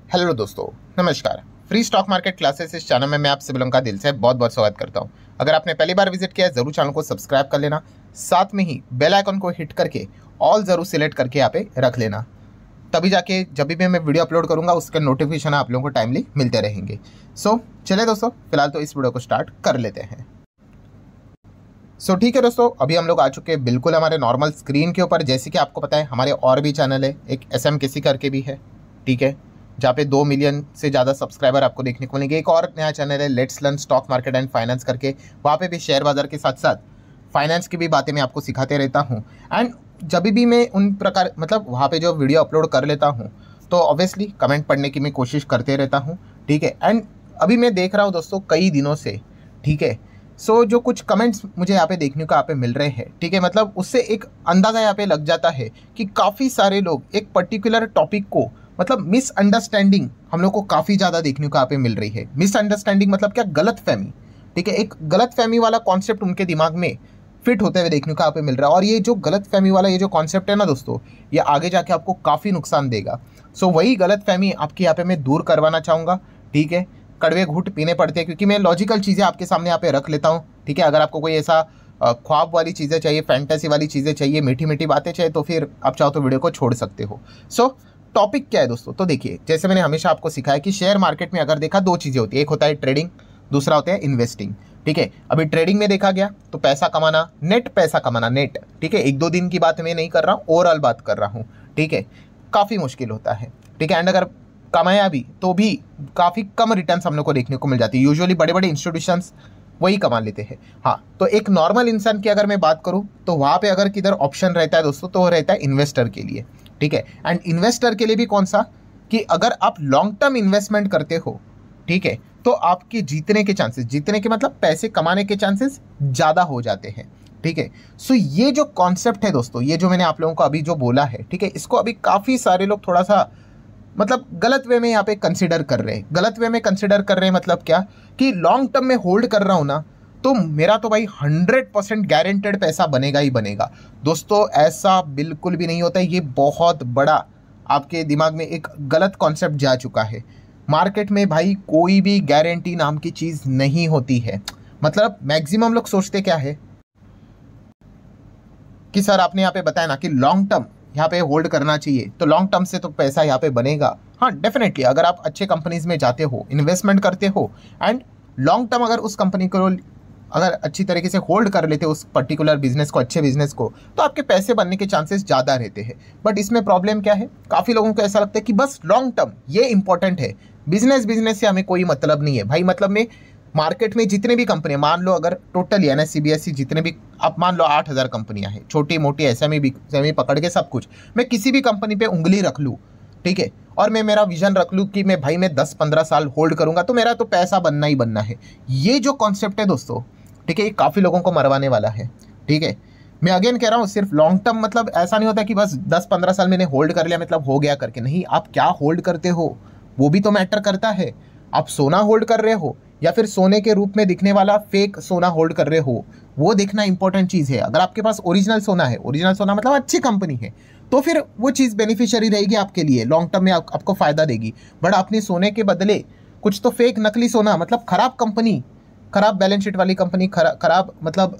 Hello दोस्तों, नमस्कार। Free stock market classes इस चैनल में मैं आप सभी लोगों का दिल से बहुत बहुत स्वागत करता हूं। अगर आपने पहली बार विजिट किया है जरूर चैनल को सब्सक्राइब कर लेना, साथ में ही बेल आइकन को हिट करके ऑल जरूर सिलेक्ट करके यहाँ पे रख लेना, तभी जाके जब भी मैं वीडियो अपलोड करूंगा उसके नोटिफिकेशन आप लोगों को टाइमली मिलते रहेंगे। चलिए दोस्तों, फिलहाल तो इस वीडियो को स्टार्ट कर लेते हैं। ठीक है दोस्तों, अभी हम लोग आ चुके हैं बिल्कुल हमारे नॉर्मल स्क्रीन के ऊपर। जैसे कि आपको पता है हमारे और भी चैनल है, एक SMKC करके भी है, ठीक है, जहाँ पे 2 मिलियन से ज़्यादा सब्सक्राइबर आपको देखने को मिलेंगे। एक और नया चैनल है let's learn stock market and finance करके, वहाँ पे भी शेयर बाजार के साथ साथ फाइनेंस की भी बातें मैं आपको सिखाते रहता हूँ। एंड जब भी मैं उन प्रकार मतलब वहाँ पे जो वीडियो अपलोड कर लेता हूँ तो ऑब्वियसली कमेंट पढ़ने की मैं कोशिश करते रहता हूँ, ठीक है। एंड अभी मैं देख रहा हूँ दोस्तों कई दिनों से, ठीक है, जो कुछ कमेंट्स मुझे यहाँ पे देखने को यहाँ पे मिल रहे हैं, ठीक है, मतलब उससे एक अंदाज़ा यहाँ पे लग जाता है कि काफ़ी सारे लोग एक पर्टिकुलर टॉपिक को मतलब मिसअंडरस्टैंडिंग हम लोग को काफ़ी ज़्यादा देखने को यहाँ पे मिल रही है। मिसअंडरस्टैंडिंग मतलब क्या, गलत फहमी, ठीक है, एक गलत फहमी वाला कॉन्सेप्ट उनके दिमाग में फिट होते हुए देखने को यहाँ पे मिल रहा है। और ये जो गलत फहमी वाला ये जो कॉन्सेप्ट है ना दोस्तों, ये आगे जाके आपको काफ़ी नुकसान देगा। वही गलत फहमी आपकी यहाँ पे मैं दूर करवाना चाहूँगा, ठीक है। कड़वे घूंट पीने पड़ते हैं क्योंकि मैं लॉजिकल चीज़ें आपके सामने यहाँ पे रख लेता हूँ, ठीक है। अगर आपको कोई ऐसा ख्वाब वाली चीज़ें चाहिए, फैंटेसी वाली चीज़ें चाहिए, मीठी मीठी बातें चाहिए, तो फिर आप चाहो तो वीडियो को छोड़ सकते हो। टॉपिक क्या है दोस्तों, तो देखिए, जैसे मैंने हमेशा आपको सिखाया कि शेयर मार्केट में अगर देखा 2 चीज़ें होती है, एक होता है ट्रेडिंग, दूसरा होता है इन्वेस्टिंग, ठीक है। अभी ट्रेडिंग में देखा गया तो पैसा कमाना, नेट पैसा कमाना, नेट, ठीक है, 1-2 दिन की बात मैं नहीं कर रहा हूँ, ओवरऑल बात कर रहा हूँ, ठीक है, काफ़ी मुश्किल होता है, ठीक है। एंड अगर कमाया भी तो भी काफ़ी कम रिटर्न्स हम लोग को देखने को मिल जाती है। यूजुअली बड़े बड़े इंस्टीट्यूशंस वही कमा लेते हैं। हाँ, तो एक नॉर्मल इंसान की अगर मैं बात करूँ तो वहाँ पे अगर किधर ऑप्शन रहता है दोस्तों, तो वो रहता है इन्वेस्टर के लिए, ठीक है। एंड इन्वेस्टर के लिए भी कौन सा, कि अगर आप लॉन्ग टर्म इन्वेस्टमेंट करते हो, ठीक है, तो आपके जीतने के चांसेस, जीतने के मतलब पैसे कमाने के चांसेस ज़्यादा हो जाते हैं, ठीक है। ये जो कॉन्सेप्ट है दोस्तों, ये जो मैंने आप लोगों को अभी जो बोला है, ठीक है, इसको अभी काफ़ी सारे लोग थोड़ा सा मतलब गलत वे में यहाँ पे कंसिडर कर रहे हैं। गलत वे में कंसिडर कर रहे हैं मतलब क्या, कि लॉन्ग टर्म में होल्ड कर रहा हूँ ना, तो मेरा तो भाई 100% गारंटेड पैसा बनेगा ही बनेगा। दोस्तों ऐसा बिल्कुल भी नहीं होता है। ये बहुत बड़ा आपके दिमाग में एक गलत कॉन्सेप्ट जा चुका है। मार्केट में भाई कोई भी गारंटी नाम की चीज़ नहीं होती है। मतलब मैक्सिमम लोग सोचते क्या है कि सर आपने यहाँ पे बताया ना कि लॉन्ग टर्म यहाँ पे होल्ड करना चाहिए, तो लॉन्ग टर्म से तो पैसा यहाँ पे बनेगा। हाँ डेफिनेटली, अगर आप अच्छे कंपनीज में जाते हो, इन्वेस्टमेंट करते हो एंड लॉन्ग टर्म अगर उस कंपनी को अगर अच्छी तरीके से होल्ड कर लेते हो, उस पर्टिकुलर बिजनेस को, अच्छे बिजनेस को, तो आपके पैसे बनने के चांसेस ज़्यादा रहते हैं। बट इसमें प्रॉब्लम क्या है, काफ़ी लोगों को ऐसा लगता है कि बस लॉन्ग टर्म ये इंपॉर्टेंट है, बिजनेस से हमें कोई मतलब नहीं है। भाई मतलब में मार्केट में जितने भी कंपनियां, मान लो अगर टोटली NSE BSE जितने भी, आप मान लो 8000 कंपनियां हैं, छोटी मोटी SME पकड़ के सब कुछ, मैं किसी भी कंपनी पे उंगली रख लूँ, ठीक है, और मैं मेरा विजन रख लूँ कि मैं भाई मैं 10-15 साल होल्ड करूंगा तो मेरा तो पैसा बनना ही बनना है। ये जो कॉन्सेप्ट है दोस्तों, ठीक है, ये काफ़ी लोगों को मरवाने वाला है, ठीक है। मैं अगेन कह रहा हूँ, सिर्फ लॉन्ग टर्म मतलब ऐसा नहीं होता कि बस 10-15 साल मैंने होल्ड कर लिया मतलब हो गया करके, नहीं। आप क्या होल्ड करते हो वो भी तो मैटर करता है। आप सोना होल्ड कर रहे हो या फिर सोने के रूप में दिखने वाला फेक सोना होल्ड कर रहे हो, वो देखना इंपॉर्टेंट चीज़ है। अगर आपके पास ओरिजिनल सोना है, ओरिजिनल सोना मतलब अच्छी कंपनी है, तो फिर वो चीज़ बेनिफिशियरी रहेगी आपके लिए, लॉन्ग टर्म में आपको फ़ायदा देगी। बट अपने सोने के बदले कुछ तो फेक नकली सोना, मतलब ख़राब कंपनी, ख़राब बैलेंस शीट वाली कंपनी, खराब मतलब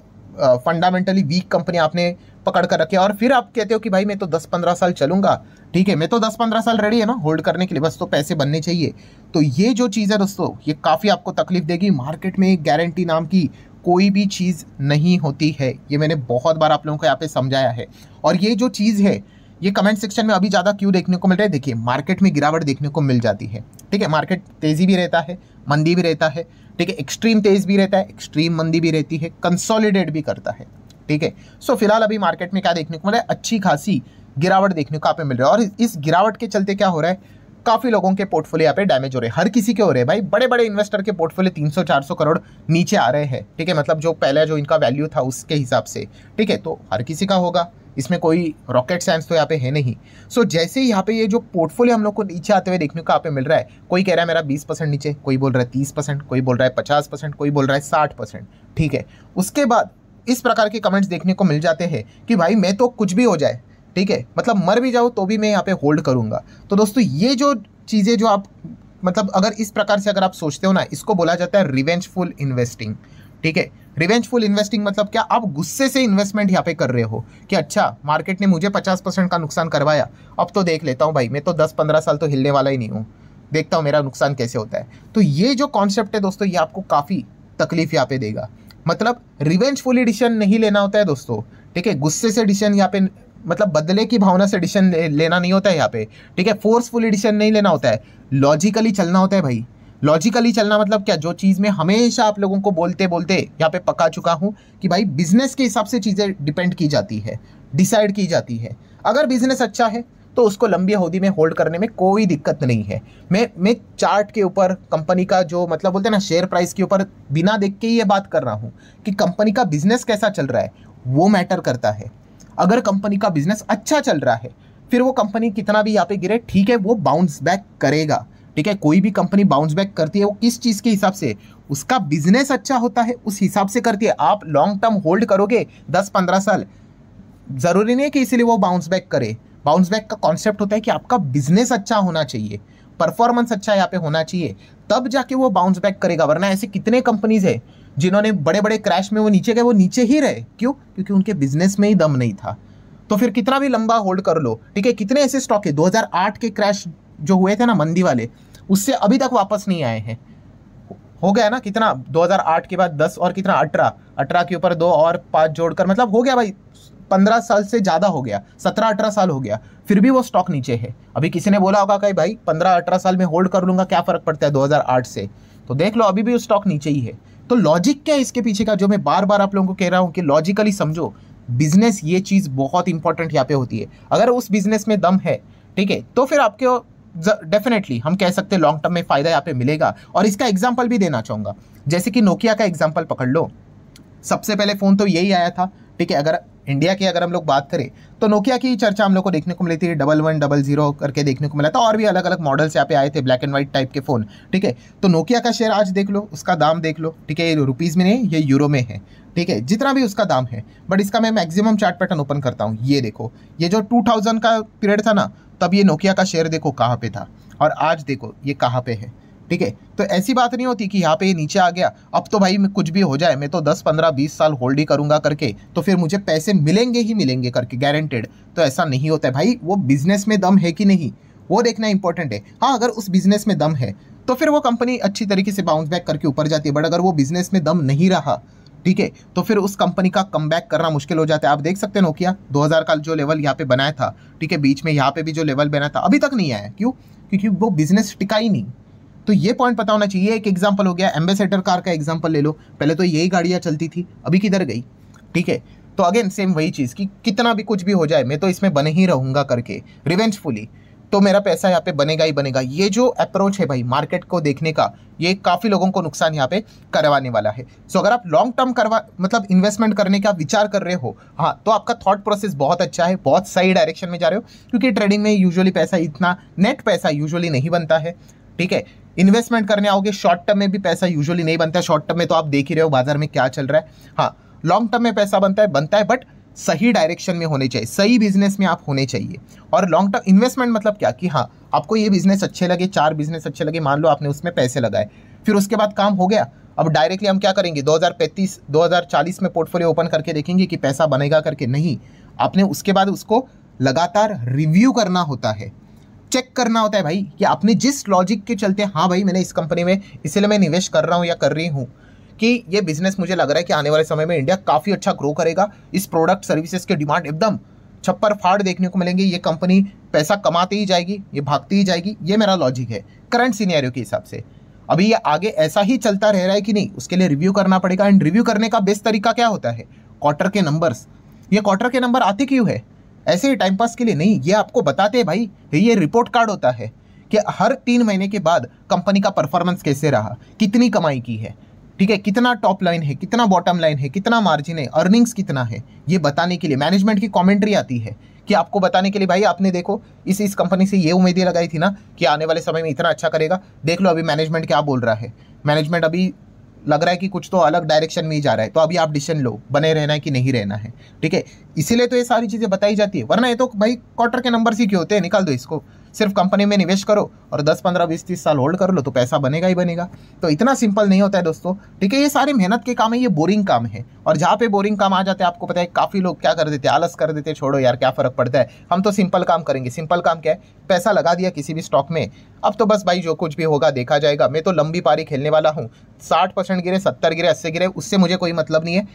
फंडामेंटली वीक कंपनी आपने पकड़ कर रखे, और फिर आप कहते हो कि भाई मैं तो 10-15 साल चलूंगा, ठीक है, मैं तो 10-15 साल रेडी है ना होल्ड करने के लिए, बस तो पैसे बनने चाहिए। तो ये जो चीज़ है दोस्तों, ये काफ़ी आपको तकलीफ देगी। मार्केट में गारंटी नाम की कोई भी चीज़ नहीं होती है, ये मैंने बहुत बार आप लोगों को यहाँ पे समझाया है। और ये जो चीज़ है, ये कमेंट सेक्शन में अभी ज़्यादा क्यों देखने को मिल रहा है, देखिए मार्केट में गिरावट देखने को मिल जाती है, ठीक है। मार्केट तेज़ी भी रहता है, मंदी भी रहता है, ठीक है, एक्सट्रीम तेज़ भी रहता है, एक्सट्रीम मंदी भी रहती है, कंसोलिडेट भी करता है, ठीक है। फिलहाल अभी मार्केट में क्या देखने को मिल रहा है, अच्छी खासी गिरावट देखने को आप मिल रहा है। और इस गिरावट के चलते क्या हो रहा है, काफ़ी लोगों के पोर्टफोलियो यहाँ पे डैमेज हो रहे हैं। हर किसी के हो रहे हैं भाई, बड़े बड़े इन्वेस्टर के पोर्टफोलियो 300-400 करोड़ नीचे आ रहे हैं, ठीक है, मतलब जो पहले जो इनका वैल्यू था उसके हिसाब से, ठीक है। तो हर किसी का होगा, इसमें कोई रॉकेट साइंस तो यहाँ पे है नहीं। जैसे ही यहाँ पे ये जो पोर्टफोलियो हम लोग को नीचे आते हुए देखने को यहाँ पे मिल रहा है, कोई कह रहा है मेरा 20% नीचे, कोई बोल रहा है 30%, कोई बोल रहा है 50%, कोई बोल रहा है 60%, ठीक है। उसके बाद इस प्रकार के कमेंट्स देखने को मिल जाते हैं कि भाई मैं तो कुछ भी हो जाए, ठीक है, मतलब मर भी जाऊँ तो भी मैं यहाँ पे होल्ड करूँगा। तो दोस्तों ये जो चीज़ें जो आप मतलब अगर इस प्रकार से अगर आप सोचते हो ना, इसको बोला जाता है रिवेंजफुल इन्वेस्टिंग। ठीक है, रिवेंजफुल इन्वेस्टिंग मतलब क्या, आप गुस्से से इन्वेस्टमेंट यहाँ पे कर रहे हो कि अच्छा मार्केट ने मुझे 50% का नुकसान करवाया, अब तो देख लेता हूँ भाई, मैं तो 10-15 साल तो हिलने वाला ही नहीं हूँ, देखता हूँ मेरा नुकसान कैसे होता है। तो ये जो कॉन्सेप्ट है दोस्तों, ये आपको काफ़ी तकलीफ यहाँ पे देगा। मतलब रिवेंजफुली डिसीजन नहीं लेना होता है दोस्तों। ठीक है, गुस्से से डिसीजन यहाँ पे मतलब बदले की भावना से डिसीजन लेना नहीं होता है यहाँ पे। ठीक है, फोर्सफुली डिसीजन नहीं लेना होता है, लॉजिकली चलना होता है भाई। लॉजिकली चलना मतलब क्या, जो चीज़ में हमेशा आप लोगों को बोलते बोलते यहाँ पे पका चुका हूँ कि भाई बिजनेस के हिसाब से चीज़ें डिपेंड की जाती है, डिसाइड की जाती है। अगर बिजनेस अच्छा है तो उसको लंबी अवधि में होल्ड करने में कोई दिक्कत नहीं है। मैं चार्ट के ऊपर कंपनी का जो मतलब बोलते हैं ना शेयर प्राइस के ऊपर बिना देख के ही ये बात कर रहा हूँ कि कंपनी का बिजनेस कैसा चल रहा है, वो मैटर करता है। अगर कंपनी का बिजनेस अच्छा चल रहा है, फिर वो कंपनी कितना भी यहाँ पे गिरे, ठीक है, वो बाउंस बैक करेगा। ठीक है, कोई भी कंपनी बाउंस बैक करती है वो किस चीज़ के हिसाब से, उसका बिजनेस अच्छा होता है उस हिसाब से करती है। आप लॉन्ग टर्म होल्ड करोगे 10-15 साल, ज़रूरी नहीं है कि इसीलिए वो बाउंस बैक करे। बाउंस बैक का कॉन्सेप्ट होता है कि आपका बिजनेस अच्छा होना चाहिए, परफॉर्मेंस अच्छा यहाँ पे होना चाहिए, तब जाके वो बाउंस बैक करेगा। वरना ऐसे कितने कंपनीज है जिन्होंने बड़े बड़े क्रैश में वो नीचे गए, वो नीचे ही रहे, क्यों? क्योंकि उनके बिजनेस में ही दम नहीं था। तो फिर कितना भी लंबा होल्ड कर लो, ठीक है, कितने ऐसे स्टॉक है 2008 के क्रैश जो हुए थे ना मंदी वाले, उससे अभी तक वापस नहीं आए हैं। हो गया ना कितना, 2008 के बाद 10 और कितना 18 के ऊपर 2 और 5 जोड़कर मतलब हो गया भाई 15 साल से ज़्यादा हो गया, 17-18 साल हो गया, फिर भी वो स्टॉक नीचे है। अभी किसी ने बोला होगा कि भाई 15-18 साल में होल्ड कर लूँगा, क्या फ़र्क पड़ता है 2008 से, तो देख लो अभी भी वो स्टॉक नीचे ही है। तो लॉजिक क्या है इसके पीछे का, जो मैं बार बार आप लोगों को कह रहा हूँ कि लॉजिकली समझो बिजनेस, ये चीज़ बहुत इंपॉर्टेंट यहाँ पे होती है। अगर उस बिजनेस में दम है, ठीक है, तो फिर आपके डेफिनेटली हम कह सकते हैं लॉन्ग टर्म में फ़ायदा यहाँ पे मिलेगा। और इसका एग्जाम्पल भी देना चाहूँगा, जैसे कि नोकिया का एग्जाम्पल पकड़ लो। सबसे पहले फ़ोन तो यही आया था, ठीक है, अगर इंडिया की अगर हम लोग बात करें तो नोकिया की चर्चा हम लोग को देखने को मिली थी, 1100 करके देखने को मिला था, और भी अलग अलग मॉडल्स यहाँ पे आए थे, ब्लैक एंड व्हाइट टाइप के फ़ोन। ठीक है, तो नोकिया का शेयर आज देख लो, उसका दाम देख लो, ठीक है, ये रुपीज़ में नहीं, ये यूरो में है, ठीक है, जितना भी उसका दाम है। बट इसका मैं मैक्सिमम चार्ट पैटर्न ओपन करता हूँ, ये देखो, ये जो 2000 का पीरियड था ना, तब ये नोकिया का शेयर देखो कहाँ पे था, और आज देखो ये कहाँ पे है। ठीक है, तो ऐसी बात नहीं होती कि यहाँ पे नीचे आ गया, अब तो भाई कुछ भी हो जाए मैं तो 10-15-20 साल होल्ड ही करूँगा करके, तो फिर मुझे पैसे मिलेंगे ही मिलेंगे करके गारंटेड, तो ऐसा नहीं होता है भाई। वो बिजनेस में दम है कि नहीं, वो देखना इंपॉर्टेंट है। हाँ, अगर उस बिजनेस में दम है तो फिर वो कंपनी अच्छी तरीके से बाउंस बैक करके ऊपर जाती है। बट अगर वो बिजनेस में दम नहीं रहा, ठीक है, तो फिर उस कंपनी का कमबैक करना मुश्किल हो जाता है। आप देख सकते हैं नोकिया 2000 का जो लेवल यहाँ पे बनाया था, ठीक है, बीच में यहाँ पे भी जो लेवल बना था अभी तक नहीं आया, क्यों? क्योंकि वो बिजनेस टिका ही नहीं। तो ये पॉइंट पता होना चाहिए। एक एग्जांपल हो गया, एम्बेसडर कार का एग्जांपल ले लो, पहले तो यही गाड़ियाँ चलती थी, अभी किधर गई? ठीक है, तो अगेन सेम वही चीज़ कि कितना भी कुछ भी हो जाए मैं तो इसमें बने ही रहूँगा करके रिवेंजफुली, तो मेरा पैसा यहाँ पे बनेगा ही बनेगा। ये जो अप्रोच है भाई मार्केट को देखने का, ये काफ़ी लोगों को नुकसान यहाँ पे करवाने वाला है। सो अगर आप लॉन्ग टर्म मतलब इन्वेस्टमेंट करने का विचार कर रहे हो, हाँ, तो आपका थॉट प्रोसेस बहुत अच्छा है, बहुत सही डायरेक्शन में जा रहे हो, क्योंकि ट्रेडिंग में यूजुअली पैसा इतना नेट पैसा यूजुअली नहीं बनता है। ठीक है, इन्वेस्टमेंट करने आओगे शॉर्ट टर्म में भी पैसा यूजुअली नहीं बनता है। शॉर्ट टर्म में तो आप देख ही रहे हो बाजार में क्या चल रहा है। हाँ, लॉन्ग टर्म में पैसा बनता है, बट सही डायरेक्शन में होने चाहिए, सही बिजनेस में आप होने चाहिए। और लॉन्ग टर्म इन्वेस्टमेंट मतलब क्या कि हाँ, आपको ये बिजनेस अच्छे लगे, 4 बिजनेस अच्छे लगे, मान लो आपने उसमें पैसे लगाए, फिर उसके बाद काम हो गया, अब डायरेक्टली हम क्या करेंगे 2035 2040 में पोर्टफोलियो ओपन करके देखेंगे कि पैसा बनेगा करके, नहीं। आपने उसके बाद उसको लगातार रिव्यू करना होता है, चेक करना होता है भाई कि आपने जिस लॉजिक के चलते, हाँ भाई मैंने इस कंपनी में इसलिए मैं निवेश कर रहा हूँ या कर रही हूँ कि ये बिजनेस मुझे लग रहा है कि आने वाले समय में इंडिया काफ़ी अच्छा ग्रो करेगा, इस प्रोडक्ट सर्विसेज के डिमांड एकदम छप्पर फाड़ देखने को मिलेंगे, ये कंपनी पैसा कमाती ही जाएगी, ये भागती ही जाएगी, ये मेरा लॉजिक है करंट सिनेरियो के हिसाब से। अभी ये आगे ऐसा ही चलता रह रहा है कि नहीं, उसके लिए रिव्यू करना पड़ेगा। एंड रिव्यू करने का बेस्ट तरीका क्या होता है? क्वार्टर के नंबर्स। ये क्वार्टर के नंबर आते क्यों है? ऐसे ही टाइम पास के लिए नहीं, ये आपको बताते हैं भाई, ये रिपोर्ट कार्ड होता है कि हर 3 महीने के बाद कंपनी का परफॉर्मेंस कैसे रहा, कितनी कमाई की है, ठीक है, कितना टॉप लाइन है, कितना बॉटम लाइन है, कितना मार्जिन है, अर्निंग्स कितना है, ये बताने के लिए मैनेजमेंट की कमेंट्री आती है कि आपको बताने के लिए भाई आपने देखो इस कंपनी से ये उम्मीदें लगाई थी ना कि आने वाले समय में इतना अच्छा करेगा, देख लो अभी मैनेजमेंट क्या बोल रहा है। मैनेजमेंट अभी लग रहा है कि कुछ तो अलग डायरेक्शन में ही जा रहा है, तो अभी आप डिसीजन लो, बने रहना है कि नहीं रहना है। ठीक है, इसीलिए तो ये सारी चीज़ें बताई जाती है, वरना ये तो भाई क्वार्टर के नंबर ही क्यों होते हैं, निकाल दो इसको। सिर्फ कंपनी में निवेश करो और 10 15 20 30 साल होल्ड कर लो तो पैसा बनेगा ही बनेगा। तो इतना सिंपल नहीं होता है दोस्तों, ठीक है। ये सारे मेहनत के काम है, ये बोरिंग काम है। और जहाँ पे बोरिंग काम आ जाते हैं, आपको पता है काफ़ी लोग क्या कर देते हैं, आलस कर देते हैं, छोड़ो यार क्या फ़र्क पड़ता है, हम तो सिंपल काम करेंगे। सिंपल काम क्या है, पैसा लगा दिया किसी भी स्टॉक में, अब तो बस भाई जो कुछ भी होगा देखा जाएगा, मैं तो लंबी पारी खेलने वाला हूँ, 60% गिरे, 70 गिरे, 80 गिरे, उससे मुझे कोई मतलब नहीं है,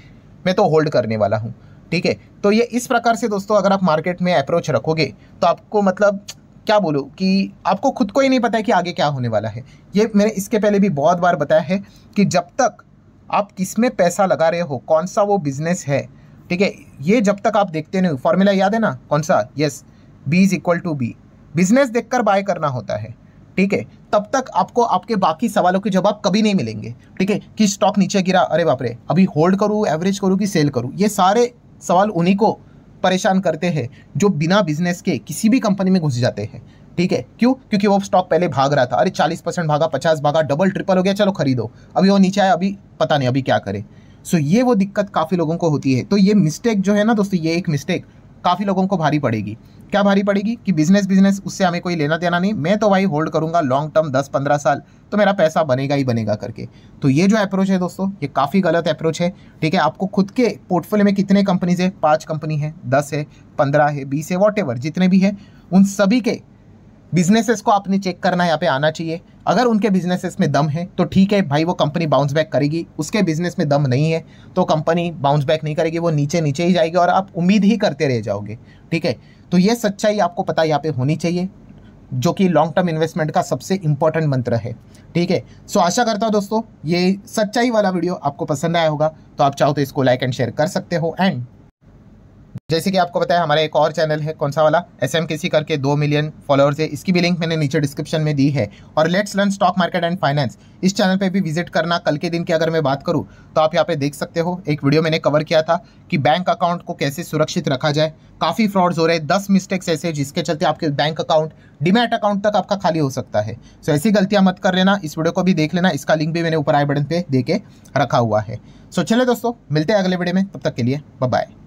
मैं तो होल्ड करने वाला हूँ, ठीक है। तो ये इस प्रकार से दोस्तों अगर आप मार्केट में अप्रोच रखोगे तो आपको मतलब क्या बोलूँ कि आपको खुद को ही नहीं पता है कि आगे क्या होने वाला है। ये मैंने इसके पहले भी बहुत बार बताया है कि जब तक आप किस में पैसा लगा रहे हो, कौन सा वो बिजनेस है, ठीक है, ये जब तक आप देखते नहीं, फॉर्मूला याद है ना कौन सा, यस, B = B, बिजनेस देखकर बाय करना होता है, ठीक है, तब तक आपको आपके बाकी सवालों के जवाब कभी नहीं मिलेंगे, ठीक है। कि स्टॉक नीचे गिरा, अरे बाप रे, अभी होल्ड करूँ, एवरेज करूँ कि सेल करूँ, ये सारे सवाल उन्हीं को परेशान करते हैं जो बिना बिजनेस के किसी भी कंपनी में घुस जाते हैं, ठीक है। क्यों? क्योंकि वो स्टॉक पहले भाग रहा था, अरे 40% भागा, 50 भागा, डबल ट्रिपल हो गया, चलो खरीदो, अभी वो नीचे आया, अभी पता नहीं अभी क्या करे। सो ये वो दिक्कत काफ़ी लोगों को होती है। तो ये मिस्टेक जो है ना दोस्तों, ये एक मिस्टेक काफ़ी लोगों को भारी पड़ेगी। क्या भारी पड़ेगी कि बिजनेस उससे हमें कोई लेना देना नहीं, मैं तो भाई होल्ड करूंगा लॉन्ग टर्म 10-15 साल, तो मेरा पैसा बनेगा ही बनेगा करके। तो ये जो अप्रोच है दोस्तों, ये काफ़ी गलत अप्रोच है, ठीक है। आपको खुद के पोर्टफोलियो में कितने कंपनीज है, 5 कंपनी है, 10 है, 15 है, 20 है, वॉट जितने भी है, उन सभी के बिजनेसेस को आपने चेक करना यहाँ पे आना चाहिए। अगर उनके बिजनेसेस में दम है तो ठीक है भाई, वो कंपनी बाउंस बैक करेगी। उसके बिजनेस में दम नहीं है तो कंपनी बाउंस बैक नहीं करेगी, वो नीचे नीचे ही जाएगी और आप उम्मीद ही करते रह जाओगे, ठीक है। तो ये सच्चाई आपको पता यहाँ पे होनी चाहिए, जो कि लॉन्ग टर्म इन्वेस्टमेंट का सबसे इंपॉर्टेंट मंत्र है, ठीक है। सो आशा करता हूँ दोस्तों ये सच्चाई वाला वीडियो आपको पसंद आया होगा, तो आप चाहो तो इसको लाइक एंड शेयर कर सकते हो। एंड जैसे कि आपको बताया हमारा एक और चैनल है, कौन सा वाला, SMKC करके 2 मिलियन फॉलोअर्स है, इसकी भी लिंक मैंने नीचे डिस्क्रिप्शन में दी है। और let's learn stock market and finance, इस चैनल पे भी विजिट करना। कल के दिन की अगर मैं बात करूँ तो आप यहाँ पे देख सकते हो, एक वीडियो मैंने कवर किया था कि बैंक अकाउंट को कैसे सुरक्षित रखा जाए। काफ़ी फ्रॉड्स हो रहे हैं, 10 मिस्टेक्स ऐसे जिसके चलते आपके बैंक अकाउंट, डीमैट अकाउंट तक आपका खाली हो सकता है। सो ऐसी गलतियाँ मत कर लेना, इस वीडियो को भी देख लेना, इसका लिंक भी मैंने ऊपर आई बटन पे दे के रखा हुआ है। सो चले दोस्तों, मिलते हैं अगले वीडियो में, तब तक के लिए बाय बाय।